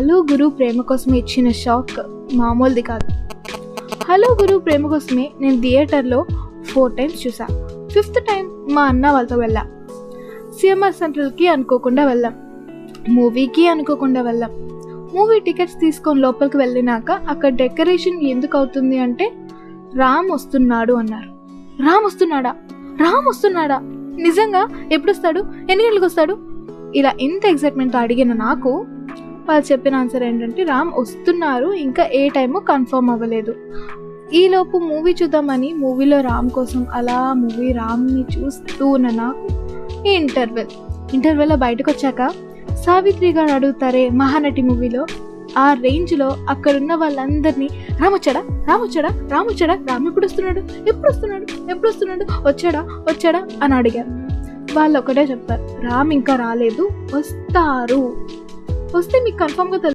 Hello గురు ప్రేమ కోసమే ఇచ్చిన shock మామూలుది కాదు. హలో గురు ప్రేమ కోసమే నేను థియేటర్లో 4 times చూసా. 5th time మా అన్న వాళ్ళతో వెళ్ళాం. సిఎంఆర్ సెంట్రల్కి అనుకోకుండా వెళ్ళాం. మూవీకి అనుకోకుండా వెళ్ళాం. మూవీ టికెట్స్ తీసుకొని లోపలికి వెళ్ళినాక అక్కడ డెకరేషన్ ఎందుకు అవుతుంది అంటే రామ్ వస్తున్నాడు అన్నారు. రామ్ వస్తున్నాడా నిజంగా? ఎప్పుడు వస్తాడు? ఎన్ని గంటలకు వస్తాడు? ఇలా ఎంత ఎక్సైట్మెంట్తో అడిగిన నాకు వాళ్ళు చెప్పిన ఆన్సర్ ఏంటంటే రామ్ వస్తున్నారు, ఇంకా ఏ టైము కన్ఫర్మ్ అవ్వలేదు. ఈలోపు మూవీ చూద్దామని మూవీలో రామ్ కోసం అలా రామ్ని చూస్తూ ఉన్న నాకు ఈ ఇంటర్వెల్లో బయటకు వచ్చాక సావిత్రి గారు అడుగుతారే మహానటి మూవీలో, ఆ రేంజ్లో అక్కడున్న వాళ్ళందరినీ రామ్ ఎప్పుడు వస్తున్నాడు వచ్చాడా అని అడిగారు. వాళ్ళు ఒకటే చెప్తారు, రామ్ ఇంకా రాలేదు, వస్తారు. వస్తే మీకు కన్ఫర్మ్గా